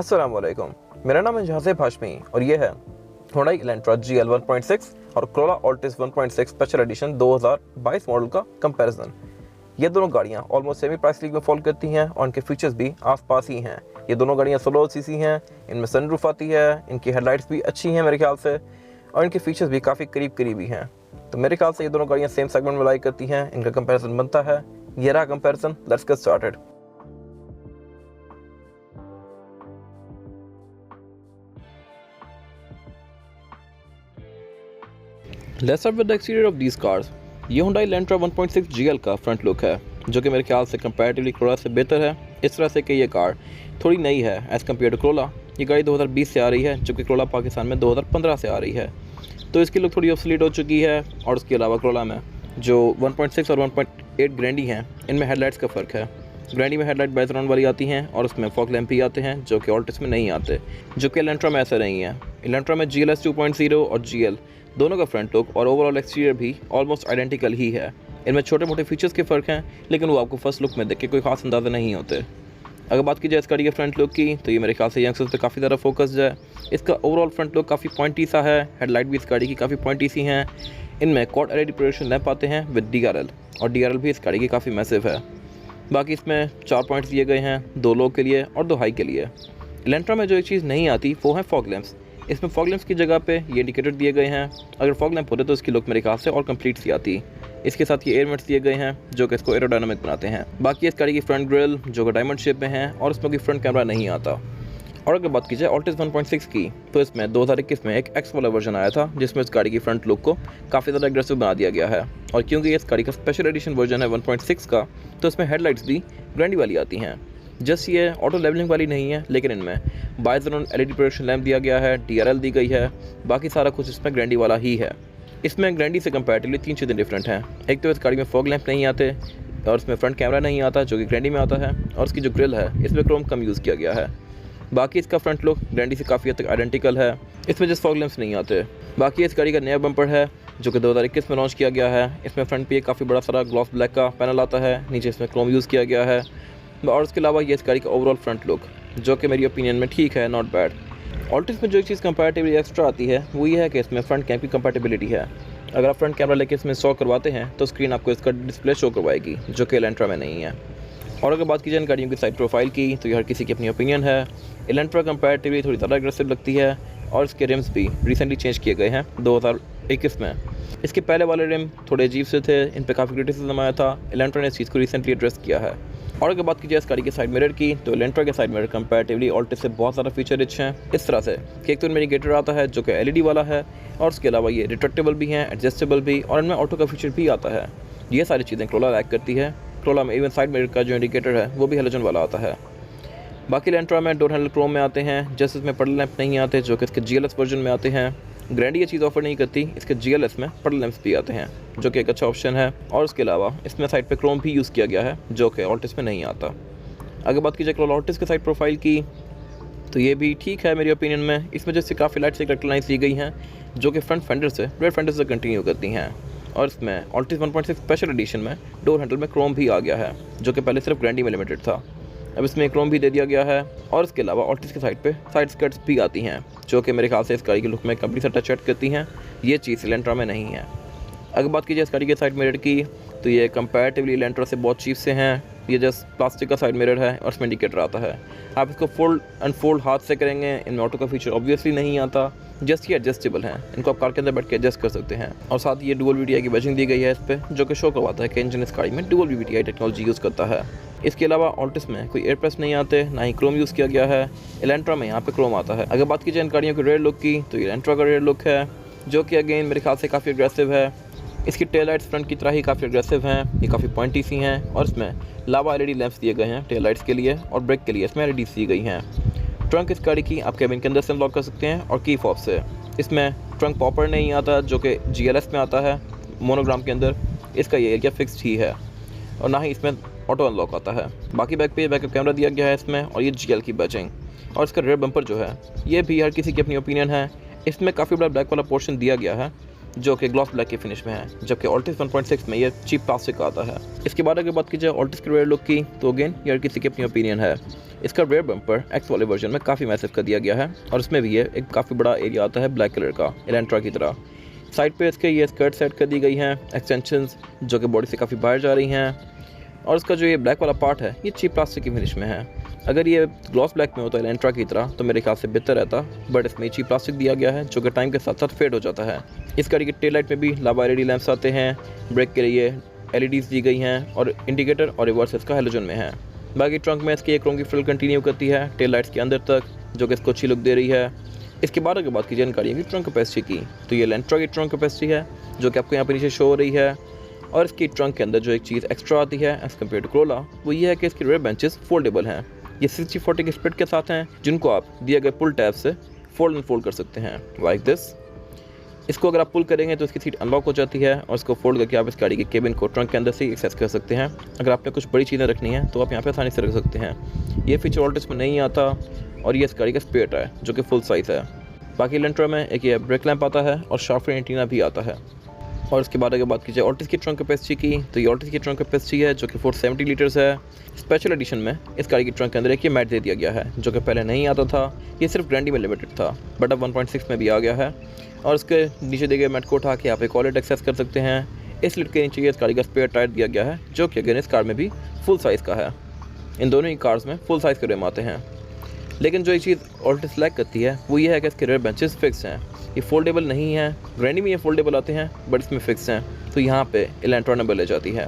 अस्सलाम वालेकुम। मेरा नाम है जहाज़ेब हाशमी और ये है Hyundai Elantra GL 1.6 और Corolla Altis 1.6 special edition 2022 model का कंपैरिजन। ये दोनों गाड़ियाँ ऑलमोस्ट सेमी प्राइस लीग में फॉल करती हैं और इनके फीचर्स भी आसपास ही हैं। ये दोनों गाड़ियाँ 16 सीसी हैं, इनमें सनरूफ आती है, इनकी हेडलाइट्स भी अच्छी हैं मेरे ख्याल से, और इनके फीचर्स भी काफ़ी करीब ही हैं। तो मेरे ख्याल से ये दोनों गाड़ियाँ सेम सेगमेंट में लाई करती हैं, इनका कंपैरिजन बनता है। ये रहा comparison, let's get started. Let's start with the exterior of these cars. ये Hyundai Elantra 1.6 GL का फ्रंट लुक है, जो कि मेरे ख्याल से कंपैरेटिवली Corolla से बेहतर है, इस तरह से कि ये कार थोड़ी नई है एज़ कम्पेयर टू Corolla। ये गाड़ी 2020 से आ रही है, जबकि Corolla पाकिस्तान में 2015 से आ रही है, तो इसकी लुक थोड़ी ऑब्सोलीट हो चुकी है। और उसके अलावा Corolla में जो 1.6 और 1.8 ग्रैंडी हैं, इनमें हेडलाइट्स का फ़र्क है। ग्रैंडी में हेडलाइट बैकग्राउंड वाली आती हैं और उसमें फॉग लैंप भी आते हैं, जो कि ऑल्टिस में नहीं आते, जो कि Elantra में ऐसा नहीं है। Elantra में GLS 2.0 और GL दोनों का फ्रंट लुक और ओवरऑल एक्सटीरियर भी ऑलमोस्ट आइडेंटिकल ही है। इनमें छोटे मोटे फीचर्स के फ़र्क हैं, लेकिन वो आपको फर्स्ट लुक में देख के कोई खास अंदाज़ा नहीं होते। अगर बात की जाए इस गाड़ी के फ्रंट लुक की, तो ये मेरे ख्याल से यंगस्टर्स पे काफ़ी ज़्यादा फोकस्ड है। इसका ओवरऑल फ्रंट लुक काफ़ी पॉइंटी सा है, हेडलाइट भी इस गाड़ी की काफ़ी पॉइंटी सी हैं। इनमें क्वाड एलईडी प्रोजेक्शन लैंप आते हैं विद DRL, और DRL भी इस गाड़ी की काफ़ी मैसिव है। बाकी इसमें 4 पॉइंट्स दिए गए हैं, 2 लो के लिए और 2 हाई के लिए। Elantra में जो एक चीज़ नहीं आती वो है फॉग लैंप्स। इसमें फॉग लैंप्स की जगह पे ये इंडिकेटर दिए गए हैं। अगर फॉग लैंप होते तो इसकी लुक मेरे ख्याल से और कंप्लीट सी आती। इसके साथ ये एयर वेंट्स दिए गए हैं, जो कि इसको एरोडायनामिक बनाते हैं। बाकी इस गाड़ी की फ्रंट ग्रिल जो कि डायमंड शेप में है, और इसमें कोई फ्रंट कैमरा नहीं आता। और अगर बात की जाए Altis 1.6 की, तो इसमें 2021 में एक X वाला वर्जन आया था, जिसमें इस गाड़ी की फ्रंट लुक को काफ़ी ज़्यादा एग्रेसिव बना दिया गया है। और क्योंकि ये इस गाड़ी का स्पेशल एडिशन वर्जन है 1.6 का, तो इसमें हेडलाइट्स भी ग्रैंडी वाली आती हैं। जस्ट ये ऑटो लेवलिंग वाली नहीं है, लेकिन इनमें बाइजोन एलईडी प्रोजेक्शन लैंप दिया गया है, DRL दी गई है, बाकी सारा कुछ इसमें ग्रैंडी वाला ही है। इसमें ग्रैंडी से कंपैरेटिवली 3 चीज़ें डिफरेंट हैं। एक तो इस गाड़ी में फॉग लैंप नहीं आते, और इसमें फ्रंट कैमरा नहीं आता, जो कि ग्रैंडी में आता है, और इसकी जो ग्रिल है इसमें क्रोम कम यूज़ किया गया है। बाकी इसका फ्रंट लुक ग्रैंडी से काफ़ी हद तक आइडेंटिकल है, इसमें जस्ट फॉग लैंप्स नहीं आते। बाकी इस गाड़ी का नया बम्पर है, जो कि 2021 में लॉन्च किया गया है। इसमें फ्रंट पे काफ़ी बड़ा सारा ग्लॉस ब्लैक का पैनल आता है, नीचे इसमें क्रोम यूज़ किया गया है। और उसके अलावा ये इस गाड़ी का ओवरऑल फ्रंट लुक, जो कि मेरी ओपिनियन में ठीक है, नॉट बैड। Altis में जो एक चीज़ कंपैरेटिवली एक्स्ट्रा आती है वो ये है कि इसमें फ्रंट कैम की कंपैटिबिलिटी है। अगर आप फ्रंट कैमरा लेके इसमें इंस्टॉल करवाते हैं तो स्क्रीन आपको इसका डिस्प्ले शो करवाएगी, जो कि Elantra में नहीं है। और अगर बात की जाए इन गाड़ियों की साइड प्रोफाइल की, तो ये हर किसी की अपनी ओपिनियन है। Elantra कंपैरेटिवली थोड़ी ज़्यादा एग्रेसिव लगती है, और इसके रिम्स भी रिसेंटली चेंज किए गए हैं 2021 में। इसके पहले वाले रिम थोड़े अजीब से थे, इन पर काफ़ी क्रिटिसिज्म आया था। Elantra ने इस चीज़ को रिसेंटली एड्रेस किया है। और अगर बात की जाए इस गाड़ी के साइड मिरर की, तो Elantra के साइड मिरर कंपैरेटिवली Altis से बहुत ज़्यादा फीचर रिच हैं। इस तरह से कि एक तो इनमें इंडिकेटर आता है जो कि LED वाला है, और उसके अलावा ये रिट्रैक्टेबल भी हैं, एडजस्टेबल भी, और इनमें ऑटो का फीचर भी आता है। ये सारी चीज़ें Corolla लैक करती है। Corolla में इवन साइड मिरर का जो इंडिकेटर है वो भी हेलोजन वाला आता है। बाकी Elantra में डोर हैंडल क्रोम में आते हैं, जस्ट इसमें पडल लैंप नहीं आते, जो कि इसके GLS वर्जन में आते हैं। ग्रैंडी ये चीज़ ऑफर नहीं करती, इसके GLS में पडल लैंप्स भी आते हैं, जो कि एक अच्छा ऑप्शन है। और उसके अलावा इसमें साइड पे क्रोम भी यूज़ किया गया है, जो कि Altis में नहीं आता। अगर बात की जाए Corolla Altis के साइड प्रोफाइल की, तो ये भी ठीक है मेरी ओपिनियन में। इसमें जैसे काफ़ी लाइट से लाइन्स दी गई हैं, जो कि फ्रंट फेंडर से रेयर फेंडर से कंटिन्यू करती हैं। और इसमें Altis 1.6 स्पेशल एडिशन में डोर हैंडल में क्रोम भी आ गया है, जो कि पहले सिर्फ ग्रैंडी में लिमिटेड था, अब इसमें क्रोम भी दे दिया गया है। और इसके अलावा Altis के साइड पे साइड स्कर्ट्स भी आती हैं, जो कि मेरे ख्याल से इस गाड़ी की लुक में कंप्लीट टच ऐड करती हैं। ये चीज़ Elantra में नहीं है। अगर बात की जाए इस गाड़ी के साइड मिरर की, तो ये कंपैरेटिवली Elantra से बहुत चीप से हैं। ये जस्ट प्लास्टिक का साइड मिरर है, और इसमें इंडिकेटर आता है। आप इसको फोल्ड अनफोल्ड हाथ से करेंगे, इनमें ऑटो का फीचर ऑब्वियसली नहीं आता। जस्ट ये एडजस्टेबल हैं, इनको आप कार के अंदर बैठ के एडजस्ट कर सकते हैं। और साथ ये डुअल VVTi की बैजिंग दी गई है इस पर, जो कि शो करवाता है कि इंजन इस गाड़ी में डुअल VVTi टेक्नोलॉजी यूज़ करता है। इसके अलावा Altis में कोई एयर प्रेस नहीं आते, ना ही क्रोम यूज़ किया गया है। Elantra में यहाँ पे क्रोम आता है। अगर बात की जाए इन गाड़ियों के रेयर लुक की, तो Elantra का रेयर लुक है, जो कि अगेन मेरे ख्याल से काफ़ी एग्रेसिव है। इसकी टेल लाइट्स फ्रंट की तरह ही काफ़ी एग्रेसिव हैं, ये काफ़ी पॉइंटी सी हैं, और इसमें लावा LED लैंप्स दिए गए हैं टेल लाइट्स के लिए, और ब्रेक के लिए इसमें LEDs दी गई हैं। ट्रंक इस गाड़ी की आप कैबिन के अंदर से अनलॉक कर सकते हैं और की फॉब से। इसमें ट्रंक पॉपर नहीं आता, जो कि GLS में आता है मोनोग्राम के अंदर। इसका ये एरिया फिक्स्ड ही है, और ना ही इसमें ऑटो अनलॉक आता है। बाकी बैक पे बैकअप कैमरा दिया गया है इसमें, और ये GL की बैजिंग। और इसका रेयर बम्पर जो है, ये भी हर किसी की अपनी ओपिनियन है। इसमें काफ़ी बड़ा ब्लैक वाला पोर्शन दिया गया है, जो कि ग्लॉस ब्लैक की फिनिश में है, जबकि ऑल्टिस 1.6 में ये चीप प्लास्टिक का आता है। इसके बाद अगर बात की जाए ऑल्टिस के रेयर लुक की, तो अगेन ये हर किसी की अपनी ओपिनियन है। इसका रेयर बम्पर एक्स वाले वर्जन में काफ़ी मैसिव कर दिया गया है और इसमें भी ये एक काफ़ी बड़ा एरिया आता है ब्लैक कलर का एलेंट्रा की तरह। साइड पे इसके ये स्कर्ट सेट कर दी गई हैं एक्सटेंशंस जो कि बॉडी से काफ़ी बाहर जा रही हैं, और इसका जो ये ब्लैक वाला पार्ट है ये चीप प्लास्टिक की फिनिश में है। अगर ये ग्लॉस ब्लैक में होता है एलेंट्रा की तरह तो मेरे ख्याल से बेहतर रहता, बट इसमें चीप प्लास्टिक दिया गया है जो कि टाइम के साथ साथ फेड हो जाता है। इस गाड़ी के टेल लाइट में भी लावा LED लैंप्स आते हैं, ब्रेक के लिए LEDs दी गई हैं और इंडिकेटर और रिवर्स इसका हेलोजन में है। बाकी ट्रंक में इसकी एक क्रोम की फ्रिल कंटिन्यू करती है टेल लाइट्स के अंदर तक, जो कि इसको अच्छी लुक दे रही है। इसके बाद अगर बात की जाए गाड़ियों की ट्रंक कैपेसिटी की, तो ये एलेंट्रा की ट्रंक कैपेसिटी है जो कि आपको यहाँ पर नीचे शो हो रही है। और इसकी ट्रंक के अंदर जो एक चीज़ एक्स्ट्रा आती है एज़ कम्पेयर टू क्रोला, वो ये है कि इसके रेयर बेंचेस फोल्डेबल हैं। ये 60-40 के स्प्लिट के साथ हैं, जिनको आप दिए गए पुल टैब से फोल्ड एंड फोल्ड कर सकते हैं लाइक दिस। इसको अगर आप पुल करेंगे तो इसकी सीट अनलॉक हो जाती है और इसको फोल्ड करके आप इस गाड़ी के केबिन को ट्रंक के अंदर से एक्सेस कर सकते हैं। अगर आपने कुछ बड़ी चीज़ें रखनी है तो आप यहाँ पे आसानी से रख सकते हैं। ये फीचर ऑल्टिस में नहीं आता और ये इस गाड़ी का स्पेयर टायर जो कि फुल साइज़ है। बाकी एलेंट्रा में एक ये ब्रेक लैंप आता है और शार्पर एंटीना भी आता है। और इसके बाद अगर बात की जाए ऑल्टिस की ट्रंक कैपेसिटी की, तो ये ऑल्टिस की ट्रंक कैपेसिटी है जो कि 470 लीटर्स है। स्पेशल एडिशन में इस गाड़ी की ट्रंक के अंदर एक ये मैट दे दिया गया है जो कि पहले नहीं आता था, ये सिर्फ ग्रैंडी में लिमिटेड था, बट अब 1.6 में भी आ गया है। और इसके नीचे दिए गए मैट को उठा के आप एक वॉलेट एक्सेस कर सकते हैं। इस लिट के नीचे इस गाड़ी का स्पेयर टायर दिया गया है जो कि अगर इस कार में भी फुल साइज़ का है। इन दोनों ही कार्स में फुल साइज़ के रिम आते हैं, लेकिन जो ये चीज़ ऑल्टिस लैक करती है वो ये है कि इसके रेयर बेंचेस फिक्स हैं, ये फोल्डेबल नहीं है। ग्रैंडी में ये फोल्डेबल आते हैं बट इसमें फिक्स हैं, तो यहाँ पे एलेंट्रा नंबर ले जाती है।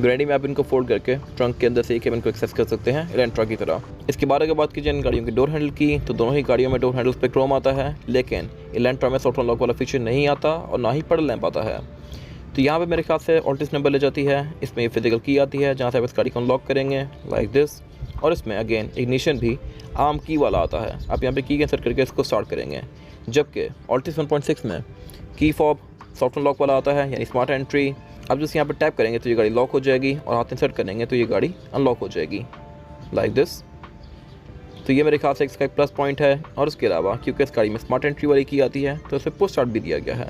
ग्रैंडी में आप इनको फोल्ड करके ट्रंक के अंदर से एक केबिन को एक्सेस कर सकते हैं एलेंट्रा की तरह। इसके बाद अगर बात की जाए इन गाड़ियों की डोर हैंडल की, तो दोनों ही गाड़ियों में डोर हैंडल्स पे क्रोम आता है, लेकिन एलेंट्रा में सॉफ्ट अनलॉक वाला फीचर नहीं आता और ना ही पैडल लैंप आता है। तो यहाँ पे मेरे ख्याल से ऑल्टिस नंबर ले जाती है। इसमें ये फिजिकल की आती है जहाँ से आप इस गाड़ी को अनलॉक करेंगे लाइक दिस, और इसमें अगेन इग्निशन भी आर्म की वाला आता है। आप यहाँ पे की इंसर्ट करके इसको स्टार्ट करेंगे, जबकि ऑल्टिस 1.6 में की फॉब सॉफ्ट अनलॉक वाला आता है, यानी स्मार्ट एंट्री। आप जैसे यहाँ पे टैप करेंगे तो ये गाड़ी लॉक हो जाएगी और हाथ इंसर्ट करेंगे तो ये गाड़ी अनलॉक हो जाएगी लाइक दिस। तो ये मेरे ख्याल से इसका एक प्लस पॉइंट है। और उसके अलावा क्योंकि इस गाड़ी में स्मार्ट एंट्री वाली की आती है तो इसे पोस्ट स्टार्ट भी दिया गया है।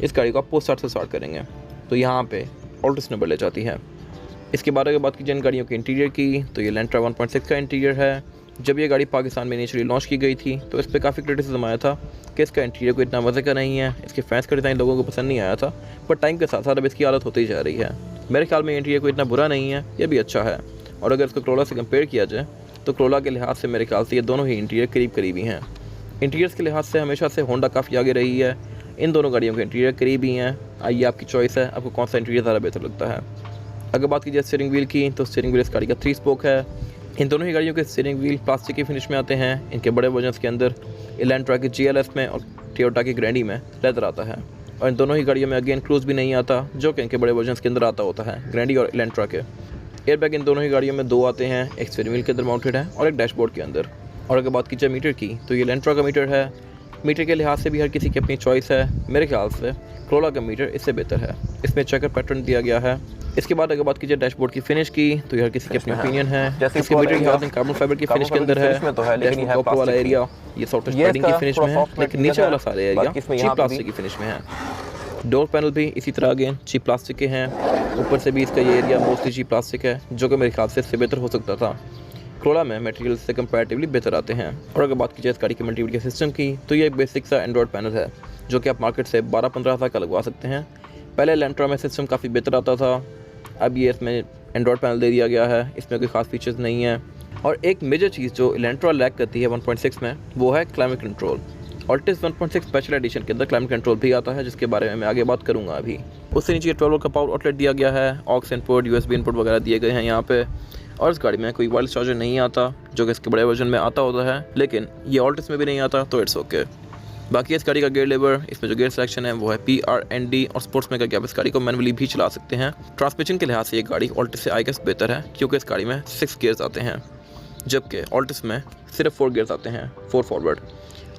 इस गाड़ी को आप पोस्ट स्टार्ट से स्टार्ट करेंगे तो यहाँ पे ऑल्टिस नंबर ले जाती है। इसके बाद अगर बात की जाए गाड़ियों के इंटीरियर की, तो ये एलेंट्रा 1.6 का इंटीरियर है। जब ये गाड़ी पाकिस्तान में इनिशियली लॉन्च की गई थी तो इस पर काफ़ी क्रिटिसिज्म आया था कि इसका इंटीरियर को इतना मज़े का नहीं है, इसके फैंस का डिज़ाइन लोगों को पसंद नहीं आया था, पर टाइम के साथ साथ अब इसकी हालत होती ही जा रही है। मेरे ख्याल में इंटीरियर को इतना बुरा नहीं है, ये भी अच्छा है। और अगर इसको क्रोला से कंपेयर किया जाए तो क्रोला के लिहाज से मेरे ख्याल से ये दोनों ही इंटीरियर करीब करीब ही हैं। इंटीरियर्स के लिहाज से हमेशा से होंडा काफ़ी आगे रही है, इन दोनों गाड़ियों के इंटीरियर करीब ही हैं। आइए आपकी चॉइस है, आपको कौन सा इंटीरियर ज़्यादा बेहतर लगता है। अगर बात की जाए स्टीयरिंग व्हील की, तो स्टीयरिंग व्हील इस गाड़ी का 3 स्पोक है। इन दोनों ही गाड़ियों के स्टीयरिंग व्हील प्लास्टिक की फिनिश में आते हैं। इनके बड़े वर्जन्स के अंदर एलेंट्रा की GLS में और टोयोटा की ग्रैंडी में लेदर आता है। और इन दोनों ही गाड़ियों में अगेन क्रूज भी नहीं आता, जो कि इनके बड़े वर्जन्स के अंदर आता होता है ग्रैंडी और एलेंट्रा के। एयरबैग इन दोनों ही गाड़ियों में 2 आते हैं, एक स्टीयरिंग व्हील के अंदर माउंटेड है और एक डैशबोर्ड के अंदर। और अगर बात की जाए मीटर की, तो ये एलेंट्रा का मीटर है। मीटर के लिहाज से भी हर किसी की अपनी चॉइस है। मेरे ख्याल से क्रोला का मीटर इससे बेहतर है, इसमें चेकर पैटर्न दिया गया है। इसके बाद अगर बात कीजिए डैशबोर्ड की फिनिश की, तो हर किसी की अपनी ओपिनियन है। इसके मीटर की हाउसिंग कार्बन फाइबर की फिनिश के अंदर है। डैशबोर्ड का ऊपर वाला एरिया ये सॉफ्टवेयर स्प्रेडिंग की फिनिश में है, लेकिन नीचे वाला सारा एरिया चीप प्लास्टिक की फिनिश में है। डोर पैनल भी इसी तरह अगेन चीप प्लास्टिक के हैं। ऊपर से भी इसका ये एरिया मोस्टली चीप प्लास्टिक है, जो कि मेरे ख्याल से इससे बेहतर हो सकता था। क्रोला में मटेरियल से कंपैरेटिवली बेहतर आते हैं। और अगर बात की जाए इस गाड़ी के मल्टीमीडिया सिस्टम की, तो ये एक बेसिक सा एंड्रॉयड पैनल है जो कि आप मार्केट से 12-15 हज़ार का लगवा सकते हैं। पहले एलेंट्रा में सिस्टम काफ़ी बेहतर आता था, अब ये इसमें एंड्रॉयड पैनल दे दिया गया है, इसमें कोई ख़ास फीचर्स नहीं है। और एक मेजर चीज़ जो एलेंट्रा लैक करती है 1.6 में, वो है climate control. Altis 1.6 special edition के अंदर क्लाइमेट कंट्रोल भी आता है, जिसके बारे में मैं आगे बात करूँगा अभी। उससे नीचे 12 वोल्ट का पावर आउटलेट दिया गया है, ऑक्स इनपुट, USB इनपुट वगैरह दिए गए हैं यहाँ पे। और इस गाड़ी में कोई वायरलेस चार्जर नहीं आता, जो कि इसके बड़े वर्जन में आता होता है, लेकिन ये ऑल्टिस में भी नहीं आता, तो इट्स ओके। बाकी इस गाड़ी का गियर लेवर, इसमें जो गियर सिलेक्शन है वो है PRND, और स्पोर्ट्स में करके आप इस गाड़ी को मैनुअली भी चला सकते हैं। ट्रांसमिशन के लिहाज से ये गाड़ी ऑल्टिस से आई गेस बेहतर है, क्योंकि इस गाड़ी में 6 गियर्स आते हैं, जबकि ऑल्टिस में सिर्फ 4 गियर्स आते हैं, 4 फॉरवर्ड।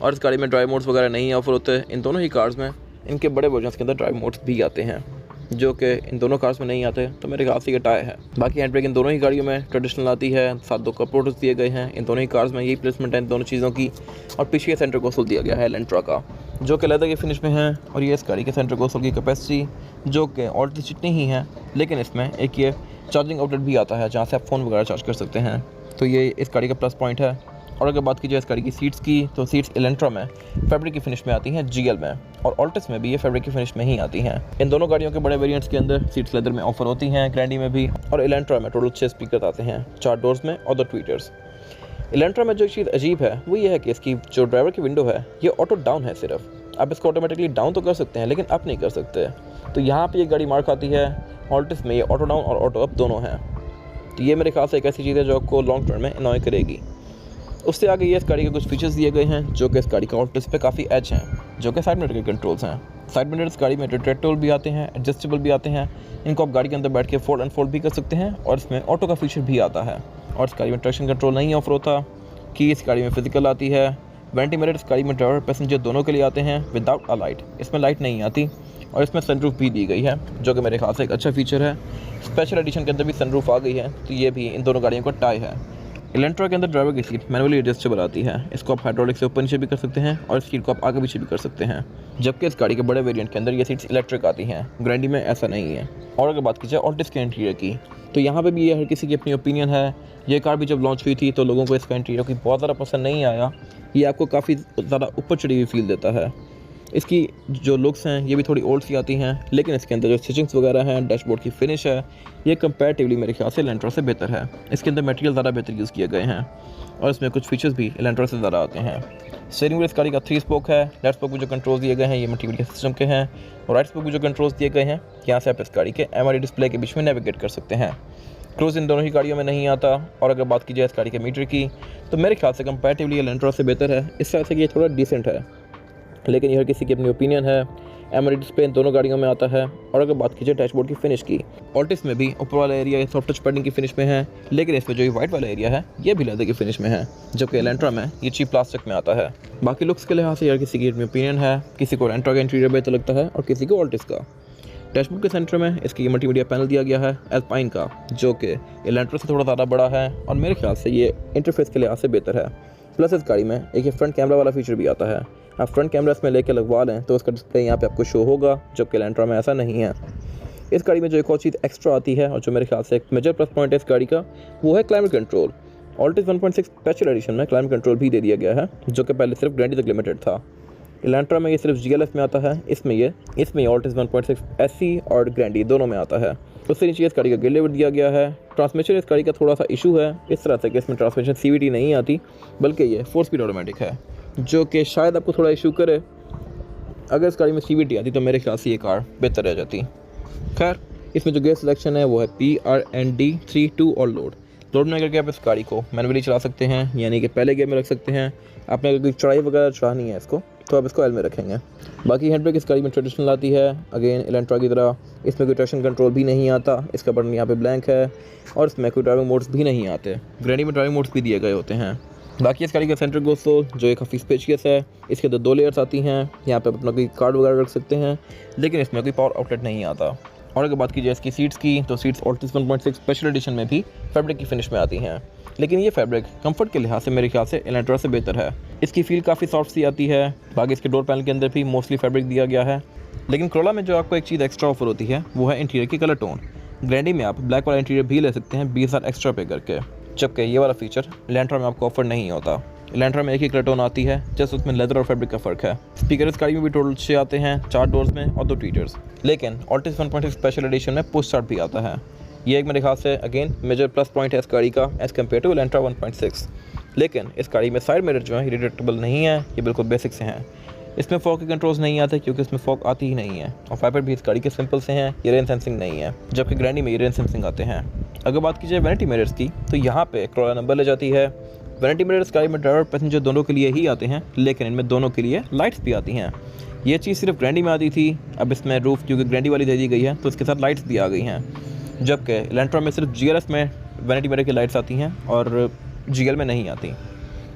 और इस गाड़ी में ड्राइव मोड्स वगैरह नहीं ऑफर होते। इन दोनों ही कार्स में इनके बड़े वर्जन्स के अंदर ड्राइव मोड्स भी आते हैं, जो कि इन दोनों कार्स में नहीं आते, तो मेरे ख्याल से ये टाई है। बाकी हैंड ब्रेक इन दोनों ही गाड़ियों में ट्रेडिशनल आती है, साथ 2 कप होल्डर्स दिए गए हैं। इन दोनों ही कार्स में यही प्लेसमेंट है इन दोनों चीज़ों की। और पीछे सेंटर कंसोल दिया गया है एलेंट्रा का, जो कि लेदर की फिनिश में है। और ये इस गाड़ी के सेंटर कंसोल की कैपेसिटी जो कि ऑल्टो जितनी ही है, लेकिन इसमें एक ये चार्जिंग आउटलेट भी आता है जहाँ से आप फ़ोन वगैरह चार्ज कर सकते हैं। तो ये इस गाड़ी का प्लस पॉइंट है। और अगर बात कीजिए इस गाड़ी की सीट्स की, तो सीट्स इलेंट्रा में फैब्रिक की फिनिश में आती हैं जीएल में, और ऑल्टिस में भी ये फैब्रिक की फिनिश में ही आती हैं। इन दोनों गाड़ियों के बड़े वेरिएंट्स के अंदर सीट्स लेदर में ऑफर होती हैं, ग्रैंडी में भी, और इलेंट्रा में टोटल 6 स्पीकर आते हैं, 4 डोर्स में और 2 ट्वीटर्स। इलेंट्रा में जो एक चीज़ अजीब है वो ये है कि इसकी जो ड्राइवर की विंडो है ये ऑटो डाउन है। सिर्फ आप इसको ऑटोमेटिकली डाउन तो कर सकते हैं, लेकिन अप नहीं कर सकते। तो यहाँ पे ये गाड़ी मार खाती है। ऑल्टिस में ये ऑटो डाउन और ऑटो अप दोनों हैं। तो ये मेरे ख्याल से एक ऐसी चीज़ है जो आपको लॉन्ग टर्म में अनॉय करेगी। उससे आगे ये इस गाड़ी के कुछ फीचर्स दिए गए हैं जो कि इस गाड़ी का ऑल्टिस पे काफ़ी एज हैं, जो कि साइड मिरर के कंट्रोल्स हैं। साइड मिरर इस गाड़ी में रिट्रैक्टेबल भी आते हैं, एडजस्टेबल भी आते हैं। इनको आप गाड़ी के अंदर बैठ के फोल्ड अनफोल्ड भी कर सकते हैं, और इसमें ऑटो का फीचर भी आता है। और इस गाड़ी में ट्रैक्शन कंट्रोल नहीं ऑफर होता। कि इस गाड़ी में फिजिकल आती है। वेंटी मिरर इस गाड़ी में ड्राइवर पैसेंजर दोनों के लिए आते हैं विदाउट अ लाइट। इसमें लाइट नहीं आती, और इसमें सनरूफ भी दी गई है, जो कि मेरे ख्याल से एक अच्छा फीचर है। स्पेशल एडिशन के अंदर भी सनरूफ आ गई है, तो ये भी इन दोनों गाड़ियों का टाई है। इलेंट्रा के अंदर ड्राइवर की सीट मैनुअली एडजस्टेबल आती है। इसको आप हाइड्रोलिक से ऊपर नीचे भी कर सकते हैं, और इस सीट को आप आगे पीछे भी कर सकते हैं। जबकि इस गाड़ी के बड़े वेरिएंट के अंदर ये सीट्स इलेक्ट्रिक आती हैं, ग्रैंडी में ऐसा नहीं है। और अगर बात की जाए ऑल्टिस के इंटीरियर की, तो यहाँ पे भी ये हर किसी की अपनी ओपिनियन है। ये कार भी जब लॉन्च हुई थी तो लोगों को इसका इंटीरियर की बहुत ज़्यादा पसंद नहीं आया। ये आपको काफ़ी ज़्यादा ऊपर चढ़ी हुई फील देता है। इसकी जो लुक्स हैं ये भी थोड़ी ओल्ड सी आती हैं, लेकिन इसके अंदर जो स्टिचिंग्स वगैरह हैं, डैशबोर्ड की फिनिश है, ये कंपैरेटिवली मेरे ख्याल से इलेंट्रा से बेहतर है। इसके अंदर मटेरियल ज़्यादा बेहतर यूज़ किए गए हैं, और इसमें कुछ फीचर्स भी इलेंट्रा से ज़्यादा आते हैं। स्टीयरिंग व्हील इस गाड़ी का 3 स्पोक है। लेफ्ट स्पोक में जो कंट्रोल्स दिए गए हैं ये मल्टीमीडिया सिस्टम के हैं, और राइट स्पोक में जो कंट्रोल्स दिए गए हैं यहाँ से आप इस गाड़ी के एमआरडी डिस्प्ले के बीच में नेविगेट कर सकते हैं। क्रूज इन दोनों ही गाड़ियों में नहीं आता। और अगर बात की जाए इस गाड़ी के मीटर की, तो मेरे ख्याल से कंपैरेटिवली इलेंट्रा से बेहतर है। इस तरह से ये थोड़ा डिसेंट है, लेकिन ये हर किसी की अपनी ओपिनियन है। एमआरडी डिस्प्ले इन दोनों गाड़ियों में आता है। और अगर बात की जाए डैशबोर्ड की फिनिश की, ऑल्टिस में भी ऊपर वाला एरिया सॉफ्ट टच पैडिंग की फिनिश में है, लेकिन इसमें जो ये वाइट वाला एरिया है ये भी लेदर की फिनिश में है, जबकि इलेंट्रा में ये चीप प्लास्टिक में आता है। बाकी लुक्स के लिहाज से हर किसी की अपनी ओपिनियन है। किसी को इलेंट्रा का इंटीरियर बेहतर लगता है और किसी को ऑल्टिस का। डैशबोर्ड के सेंटर में इसकी मल्टीमीडिया पैनल दिया गया है एल्पाइन का, जो कि इलेंट्रा से थोड़ा ज़्यादा बड़ा है, और मेरे ख्याल से ये इंटरफेस के लिहाज से बेहतर है। प्लस इस गाड़ी में एक ये फ्रंट कैमरा वाला फीचर भी आता है। आप फ्रंट कैमरा इसमें लेके लगवा लें तो उसका डिस्प्ले यहाँ पे आपको शो होगा, जबकि इलेंट्रा में ऐसा नहीं है। इस गाड़ी में जो एक और चीज़ एक्स्ट्रा आती है, और जो मेरे ख्याल से एक मेजर प्लस पॉइंट है इस गाड़ी का, वो है climate control. Altis 1.6 special edition में क्लाइमेट कंट्रोल भी दे दिया गया है, जो कि पहले सिर्फ ग्रैंडी तक लिमिटेड था। इलेंट्रा में ये सिर्फ जीएलएफ में आता है। इसमें ऑल्टिस 1.6 एससी और ग्रैंडी दोनों में आता है। उससे नीचे इस गाड़ी का गियर लीवर दिया गया है। ट्रांसमिशन इस गाड़ी का थोड़ा सा इशू है, इस तरह से कि इसमें ट्रांसमिशन सीवीटी नहीं आती, बल्कि ये 4 स्पीड ऑटोमेटिक है, जो कि शायद आपको थोड़ा इशू करे। अगर इस गाड़ी में सीवीटी आती तो मेरे ख्याल से ये कार बेहतर रह जाती। खैर, इसमें जो गियर सिलेक्शन है वो है PRND 3, 2 और लोड में करके आप इस गाड़ी को मैनुअली चला सकते हैं, यानी कि पहले गियर में रख सकते हैं। आपने अगर कोई चढ़ाई वगैरह चढ़ानी है इसको, तो आप इसको एल में रखेंगे। बाकी हैंड ब्रेक इस गाड़ी में ट्रेडिशनल आती है, अगेन इलेंट्रा की तरह। इसमें कोई ट्रैक्शन कंट्रोल भी नहीं आता, इसका बटन यहाँ पे ब्लैंक है, और इसमें कोई ड्राइविंग मोड्स भी नहीं आते। ग्रैंडी में ड्राइविंग मोड्स भी दिए गए होते हैं। बाकी इस गाड़ी का सेंटर कंसोल जो एक काफ़ी स्पेशियस है, इसके अंदर 2 लेयर्स आती हैं। यहाँ पे अपना कोई कार्ड वगैरह रख सकते हैं, लेकिन इसमें कोई पावर आउटलेट नहीं आता। और अगर बात की जाए इसकी सीट्स की, तो सीट्स ऑल्टिस 1.6 स्पेशल एडिशन में भी फैब्रिक की फिनिश में आती हैं, लेकिन ये फैब्रिक कंफर्ट के लिहाज से मेरे ख्याल से इलेंट्रा से बेहतर है। इसकी फील काफ़ी सॉफ्ट सी आती है। बाकी इसके डोर पैनल के अंदर भी मोस्टली फैब्रिक दिया गया है, लेकिन क्रोला में जो आपको एक चीज़ एक्स्ट्रा ऑफर होती है वो है इंटीरियर की कलर टोन। ग्रैंडी में आप ब्लैक वाला इंटीरियर भी ले सकते हैं 20,000 एक्स्ट्रा पे करके, जबकि ये वाला फीचर इलेंट्रा में आपको ऑफर नहीं होता। इलेंट्रा में एक ही कलर टोन आती है, जस्ट उसमें लेदर और फैब्रिक का फ़र्क है। स्पीकर इस गाड़ी में भी टोटल 6 आते हैं, 4 डोर्स में और 2 ट्वीटर्स। लेकिन ऑल्टिस 1.6 स्पेशल एडिशन में पुश स्टार्ट भी आता है। ये एक मेरे ख्याल से अगेन मेजर प्लस पॉइंट है इस गाड़ी का एज़ कम्पेयर टू इलेंट्रा 1.6। लेकिन इस गाड़ी में साइड मिरर जो है रिट्रैक्टेबल नहीं है, ये बिल्कुल बेसिक से हैं। इसमें फॉग के कंट्रोल्स नहीं आते क्योंकि इसमें फॉग आती ही नहीं है, और वाइपर भी इस गाड़ी के सिंपल से हैं, ये रेन सेंसिंग नहीं है, जबकि ग्रैंडी में ये रेन सेंसिंग आते हैं। अगर बात की जाए वैनिटी मिरर्स की, तो यहाँ पे क्रोला नंबर ले जाती है। वैनिटी मिरर्स गाड़ी में ड्राइवर पैसेंजर दोनों के लिए ही आते हैं, लेकिन इनमें दोनों के लिए लाइट्स भी आती हैं। ये चीज़ सिर्फ ग्रैंडी में आती थी, अब इसमें रूफ क्योंकि ग्रैंडी वाली दे दी गई है तो इसके साथ लाइट्स भी आ गई हैं, जबकि इलेंट्रा में सिर्फ GLS में वैनिटी मिरर की लाइट्स आती हैं और GL में नहीं आती।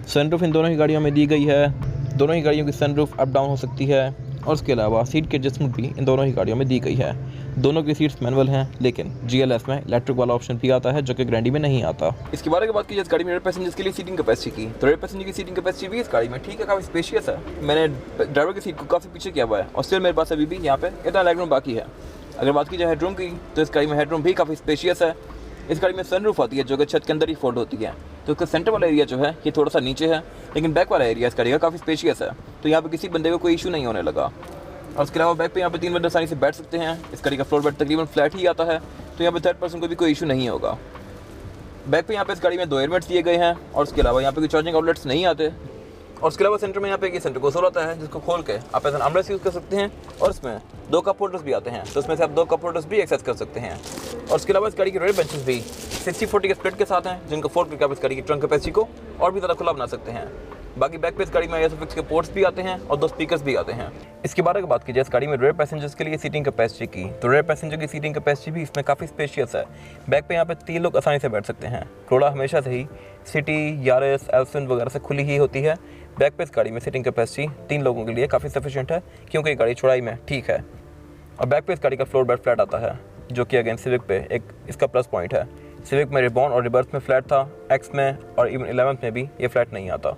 सनरूफ इन दोनों ही गाड़ियों में दी गई है। दोनों ही गाड़ियों की सनरूफ अप डाउन हो सकती है, और उसके अलावा सीट की एडजस्टमेंट भी इन दोनों ही गाड़ियों में दी गई है। दोनों की सीट्स मैनुअल हैं, लेकिन GLS में इलेक्ट्रिक वाला ऑप्शन भी आता है जो कि ग्रैंडी में नहीं आता। इसके बारे में बात की जाए गाड़ी में रेयर पैसेंजर्स के लिए सीटिंग कैपेसिटी की, तो रेयर पैसेंजर की सीटिंग कैपेसिटी भी इस गाड़ी में ठीक है, काफ़ी स्पेशियस है। मैंने ड्राइवर की सीट को काफ़ी पीछे किया हुआ है और स्टिल मेरे पास अभी भी यहाँ पे इतना लेग रूम बाकी है। अगर बात की जाए हेडरूम की, तो इस गाड़ी में हेडरूम भी काफ़ी स्पेशियस है। इस गाड़ी में सनरूफ आती है जो कि छत के अंदर ही फोल्ड होती है, तो इसका सेंटर वाला एरिया जो है ये थोड़ा सा नीचे है, लेकिन बैक वाला एरिया इस गाड़ी का काफ़ी स्पेशियस है, तो यहाँ पे किसी बंदे को कोई इशू नहीं होने लगा। और उसके अलावा बैक पे यहाँ पे 3 बंदे आसानी से बैठ सकते हैं। इस गाड़ी का फ्लोर बेड तकरीबन फ्लैट ही आता है, तो यहाँ पे थर्ड पर्सन को भी कोई इशू नहीं होगा। बैक पे यहाँ पे इस गाड़ी में 2 एयरबैग्स दिए गए हैं और उसके अलावा यहाँ पे कोई चार्जिंग आउटलेट्स नहीं आते। और उसके अलावा सेंटर में यहाँ पे एक सेंटर कंसोल आता है जिसको खोल के आप एज एन आर्मरेस्ट यूज़ कर सकते हैं और इसमें 2 कप होल्डर्स भी आते हैं, तो इसमें से आप 2 कप होल्डर्स भी एक्सेस कर सकते हैं। और उसके अलावा इस गाड़ी के रेयर बेंचेस भी 60-40 के स्प्लिट के साथ हैं, जिनको फोल्ड करके आप इस गाड़ी की ट्रंक कैपेसिटी को और भी ज़्यादा खुला बना सकते हैं। बाकी बैक पे इस गाड़ी में ISOFIX के पोर्ट्स भी आते हैं और 2 स्पीकर्स भी आते हैं। इसके बारे में बात की जाए इस गाड़ी में रेयर पैसेंजर्स के लिए सीटिंग कैपेसिटी की, तो रेयर पैसेंजर की सीटिंग कैपेसिटी भी इसमें काफ़ी स्पेशियस है। बैक पे यहाँ पे 3 लोग आसानी से बैठ सकते हैं। क्रोला हमेशा से ही सिटी, यारिस, एल्सन वगैरह से खुली ही होती है। बैक पे इस गाड़ी में सीटिंग कैपेसिटी 3 लोगों के लिए काफ़ी सफिशिएंट है, क्योंकि ये गाड़ी चौड़ाई में ठीक है। और बैक पे इस गाड़ी का फ्लोर बेड फ्लैट आता है, जो कि अगेन सिविक पे एक इसका प्लस पॉइंट है। सिविक में रिबॉन और रिवर्स में फ्लैट था, एक्स में और इवन 11th में भी ये फ्लैट नहीं आता,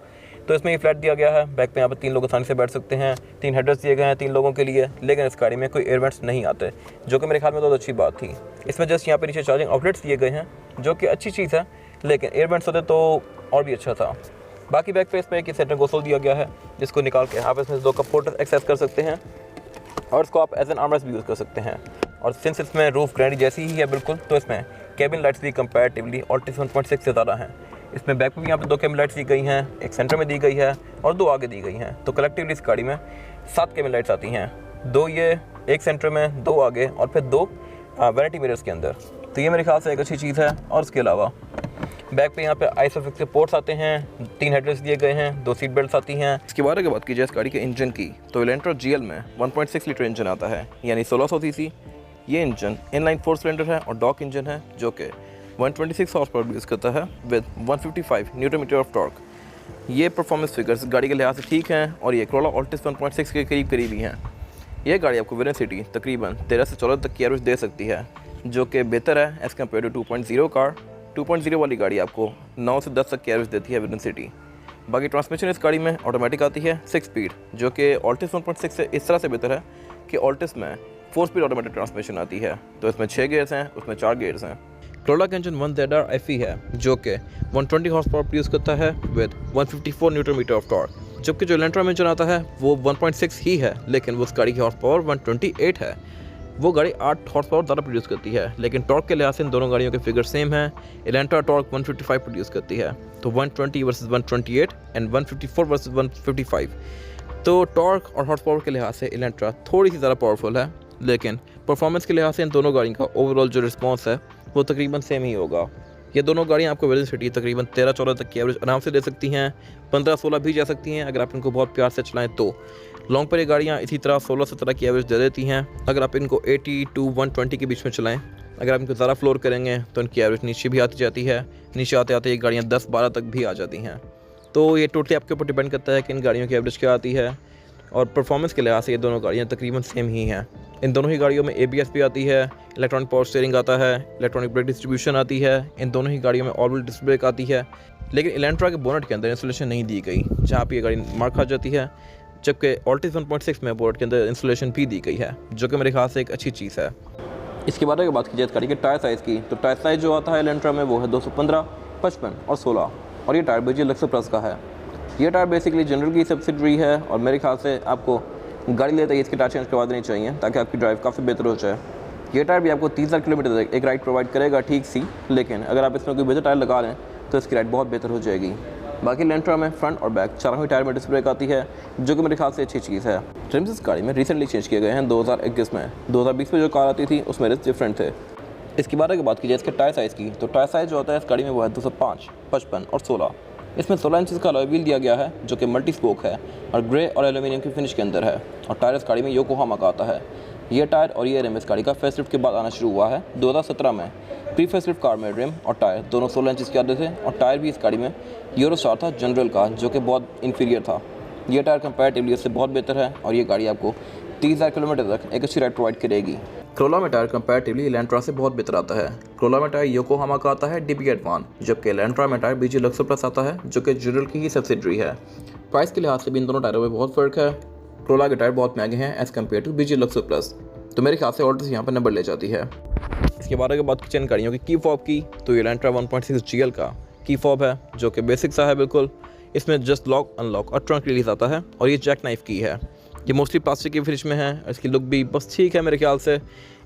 तो इसमें ये फ्लैट दिया गया है। बैक पे यहाँ पे 3 लोग आसानी से बैठ सकते हैं। 3 हेडर्स दिए गए हैं 3 लोगों के लिए, लेकिन इस गाड़ी में कोई एयरवेंट्स नहीं आते, जो कि मेरे ख्याल में बहुत अच्छी बात थी। इसमें जस्ट यहाँ पे नीचे चार्जिंग आउटलेट्स दिए गए हैं, जो कि अच्छी चीज़ है, लेकिन एयरवेंट्स होते तो और भी अच्छा था। बाकी बैक पे इसमें एक सेंटर कंसोल दिया गया है, जिसको निकाल के आप इसमें 2 कप होल्डर एक्सेस कर सकते हैं और इसको आप एज एन आर्मरेस्ट भी यूज़ कर सकते हैं। और सिंस इसमें रूफ ग्रैंडी जैसी ही है बिल्कुल, तो इसमें केबिन लाइट्स भी कंपैरेटिवली ऑल्टिस 1.6 से ज़्यादा हैं। इसमें बैक पे भी यहाँ पे 2 केबिन लाइट्स दी गई हैं, एक सेंटर में दी गई है और 2 आगे दी गई हैं, तो कलेक्टिवली इस गाड़ी में 7 केबिन लाइट्स आती हैं। 2 ये, एक सेंटर में, 2 आगे और फिर 2 वैनिटी मिरर्स के अंदर, तो ये मेरे ख्याल से एक अच्छी चीज़ है। और उसके अलावा बैक पे यहाँ पे ISOFIX के पोर्ट्स आते हैं, 3 हेडरेस्ट दिए गए हैं, 2 सीट बेल्ट आती हैं। इसके बारे में बात की जाए इस गाड़ी के इंजन की, तो एलेंट्रा GL में 1.6 लीटर इंजन आता है, यानी 1600 सीसी। ये इंजन इनलाइन 4 सिलेंडर है और डॉक इंजन है, जो कि 126 हॉर्स पावर प्रोड्यूस करता है with 155 newton metre of torque. ये परफॉर्मेंस फिगर्स गाड़ी के लिहाज से ठीक हैं और ये क्रोला ऑल्टिस 1.6 के करीब ही हैं। यह गाड़ी आपको विद इन सिटी तकरीबन 13 से 14 तक की एवरेज दे सकती है, जो कि बेहतर है एज़ कम्पेयर टू 2.0 कार। 2.0 वाली गाड़ी आपको 9 से 10 तक की एवरेज देती है विद इन सिटी। बाकी ट्रांसमिशन इस गाड़ी में ऑटोमेटिक आती है 6 स्पीड, जो कि ऑल्टिस 1.6 से इस तरह से बेहतर है कि ऑल्टिस में 4 स्पीड ऑटोमेटिक ट्रांसमिशन आती है, तो इसमें 6 गियर्स हैं, उसमें 4 गियर्स हैं। क्रोला का इंजन 1ZR FE है, जो कि 120 हॉर्स पावर प्रोड्यूस करता है with 154 newton metre of torque, जबकि जो एलेंट्रा में इंजन आता है वो 1.6 ही है, लेकिन वो उस गाड़ी की हॉर्स पावर 128 है। वो गाड़ी 8 हॉर्स पावर ज़्यादा प्रोड्यूस करती है, लेकिन टॉर्क के लिहाज से इन दोनों गाड़ियों के फिगर सेम है। एलेंट्रा टॉर्क 155 प्रोड्यूस करती है, तो 120 वर्सेस 128 एंड 154 वर्सेस 155। तो टॉर्क और हॉर्स पावर के लिहाज से एलेंट्रा थोड़ी सी ज़्यादा पावरफुल है, लेकिन परफॉर्मेंस के लिहाज से इन दोनों गाड़ियों का ओवरऑल जो रिस्पॉन्स है वो तकरीबन सेम ही होगा। ये दोनों गाड़ियाँ आपको विद इन सिटी तकरीबन 13-14 तक की एवरेज आराम से दे सकती हैं, 15-16 भी जा सकती हैं अगर आप इनको बहुत प्यार से चलाएं तो। लॉन्ग पर ये गाड़ियाँ इसी तरह 16-17 की एवरेज दे देती हैं अगर आप इनको 80 to 120 के बीच में चलाएं। अगर आप इनको ज़्यादा फ्लोर करेंगे तो इनकी एवरेज नीचे भी आती जाती है, नीचे आते आते ये गाड़ियाँ 10-12 तक भी आ जाती हैं। तो ये टोटली आपके ऊपर डिपेंड करता है कि इन गाड़ियों की एवरेज क्या आती है, और परफॉर्मेंस के लिहाज से ये दोनों गाड़ियाँ तकरीबन सेम ही हैं। इन दोनों ही गाड़ियों में ABS भी आती है, इलेक्ट्रॉनिक पावर स्टीयरिंग आता है, इलेक्ट्रॉनिक ब्रेक डिस्ट्रीब्यूशन आती है, इन दोनों ही गाड़ियों में ऑल व्हील डिस्क ब्रेक आती है। लेकिन एलेंट्रा के बोनट के अंदर इंसुलेशन नहीं दी गई, जहाँ पर ये गाड़ी मार खा जाती है, जबकि ऑल्टिस 1.6 में बोनट के अंदर इंसुलेशन भी दी गई है, जो कि मेरे ख्याल से एक अच्छी चीज़ है। इसके बारे में बात की जाए गाड़ी के टायर साइज़ की, तो टायर साइज़ जो आता है एलेंट्रा में वो है 215, 55 और 16, और ये टायर BG लक्सर प्लस का है। ये टायर बेसिकली जनरल की सब्सिडरी है और मेरे ख्याल से आपको गाड़ी लेते ही इसके टायर चेंज करवा देनी चाहिए ताकि आपकी ड्राइव काफ़ी बेहतर हो जाए। ये टायर भी आपको 30,000 किलोमीटर तक एक राइड प्रोवाइड करेगा ठीक सी, लेकिन अगर आप इसमें कोई बेहतर टायर लगा लें तो इसकी राइड बहुत बेहतर हो जाएगी। बाकी एलेंट्रा में फ्रंट और बैक चारों ही टायर में डिस्क ब्रेक आती है, जो कि मेरे ख्याल से अच्छी चीज़ है। ट्रिम्स इस गाड़ी में रिसेंटली चेंज किए गए हैं 2021 में। 2020 में जो कार आती थी उसमें रिस्क डिफरेंट थे। इसके बारे में बात की जाए इसके टायर साइज़ की, तो टायर साइज़ जो होता है इस गाड़ी में वो है 205, 55 और 16। इसमें 16 इंचज़ का अलॉय व्हील दिया गया है, जो कि मल्टी स्पोक है और ग्रे और एल्यूमिनियम की फिनिश के अंदर है, और टायर इस गाड़ी में योकोहामा का आता है। ये टायर और ये रिम इस गाड़ी का फेसलिफ्ट के बाद आना शुरू हुआ है 2017 में। प्री फेसलिफ्ट कार में रिम और टायर दोनों 16 इंचज़ के आते थे, और टायर भी इस गाड़ी में यूरो स्टार था जनरल का, जो कि बहुत इन्फीरियर था। ये टायर कंपैरेटिवली इससे बहुत बेहतर है और ये गाड़ी आपको 30,000 किलोमीटर तक एक अच्छी राइड प्रोवाइड करेगी। क्रोला में टायर कंपैरेटिवली एलेंट्रा से बहुत बेहतर आता है। क्रोला में टायर योकोहामा का आता है DB एडवान, जबकि एलेंट्रा में टायर BG लक्सो प्लस आता है जो कि जनरल की ही सब्सिडरी है। प्राइस के लिहाज से भी इन दोनों टायरों में बहुत फ़र्क है। क्रोला के टायर बहुत महंगे हैं as compare to BG Luxo plus, तो मेरे ख्याल से ऑल्टस यहाँ पर नंबर ले जाती है। इसके बारे में बात की जानकारियों की फॉब की, तो ये एलेंट्रा 1.6 GL का की फॉब है जो कि बेसिक सा है बिल्कुल। इसमें जस्ट लॉक अनलॉक और ट्रंक रिलीज आता है और ये जैक नाइफ की है। ये मोस्टली प्लास्टिक की फिनिश में है। इसकी लुक भी बस ठीक है मेरे ख्याल से।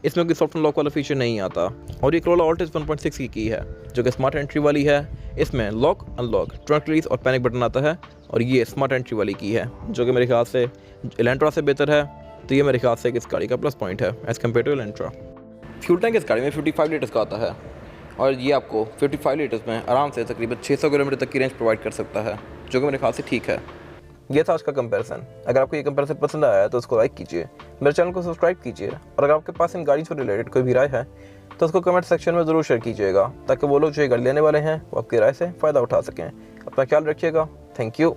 इसमें कोई सॉफ्ट अनलॉक वाला फीचर नहीं आता। और ये क्रोला ऑल्टिस 1.6 की है जो कि स्मार्ट एंट्री वाली है। इसमें लॉक अनलॉक, ट्रंक रिलीज और पैनिक बटन आता है और ये स्मार्ट एंट्री वाली की है जो कि मेरे ख्याल से एलेंट्रा से बेहतर है। तो ये मेरे ख्याल से इस गाड़ी का प्लस पॉइंट है as compare to Elantra. Fuel tank इस गाड़ी में 55 लीटर्स का आता है और ये आपको 55 लीटर्स में आराम से तकरीबन 600 किलोमीटर तक की रेंज प्रोवाइड कर सकता है, जो कि मेरे ख्याल से ठीक है। ये था आज का कंपैरिजन। अगर आपको ये कंपैरिजन पसंद आया है तो उसको लाइक कीजिए, मेरे चैनल को सब्सक्राइब कीजिए और अगर आपके पास इन गाड़ी से रिलेटेड कोई भी राय है तो उसको कमेंट सेक्शन में ज़रूर शेयर कीजिएगा, ताकि वो लोग जो ये गाड़ी लेने वाले हैं वो आपकी राय से फ़ायदा उठा सकें। अपना ख्याल रखिएगा। Thank you.